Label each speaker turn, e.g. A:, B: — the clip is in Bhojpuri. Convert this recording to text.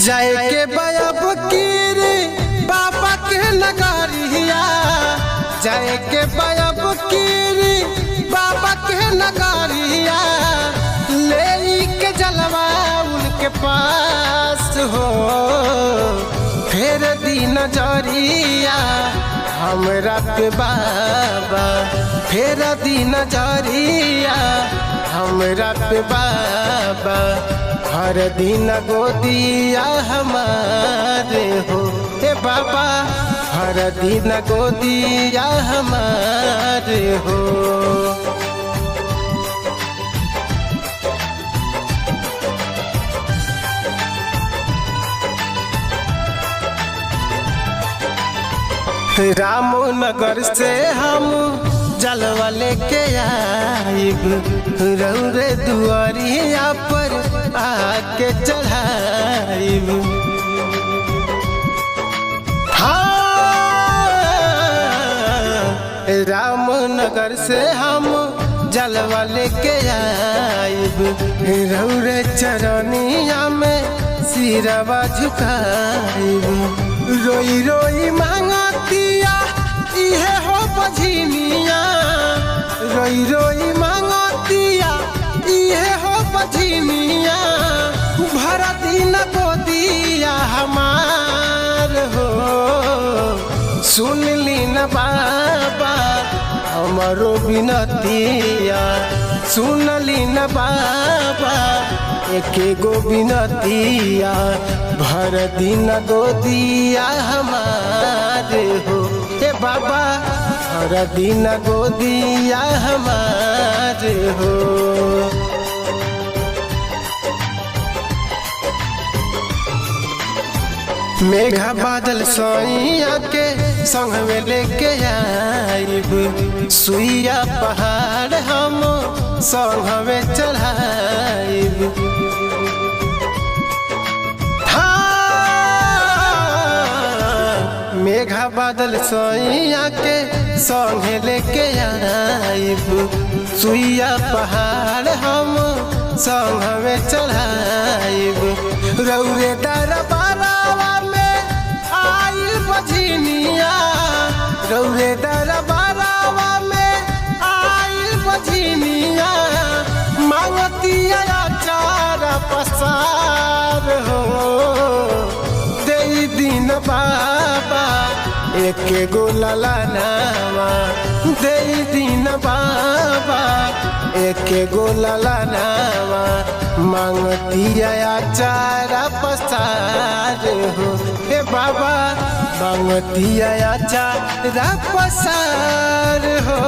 A: जाए के बयब कीर बाबा के नगरिया, जाए के बयब कीर बाबा के नगरिया, ले के जलवा उनके पास हो। फेर दी नजरिया हमरा पे बाबा, फेर दी नजरिया हमरा पे बाबा, हर दिन गोदिया हमारे हो। हे बाबा हर दिन गोदिया हमारे हो। रामनगर से हम जलवा लेके आइब, रौरे दुआरिया पर आके चढ़ाइब। हाँ, रामनगर से हम जलवा लेके आइब, रौरे चरनिया में सिरवा झुकाइब। रोई रोई मांगतिया इहे हो बझिनिया, रोई रोई मांगतिया इहे हो बझिनिया, भर दिन गोदिया हमार हो। सुन ली न बाबा हमारो बिनतिया, सुन ली न बाबा एके गो बिनतिया, भर दिन गोदिया हमारे हो। हे बाबा भर दिन गोदिया हमारे हो। मेघा बादल सोइया के संग में लेके आइब, सुइया पहाड़ हम संग में चढ़ाइब। मेघा बादल सोइया के संग लेके आइब, सुइया पहाड़ हम संग में चढ़ाइब। रौरे दरबारवा में आइल बझिनिया, रौरे दरबारवा में आइल बझिनिया, मांगतिया चार पसार हो। दे दिन बाबा एके गो ललनावा, दे दिन बाबा एके गो ललनावा, मांगतिया चारा पसार हो। हे बाबा मांगतिया चारा पसार हो।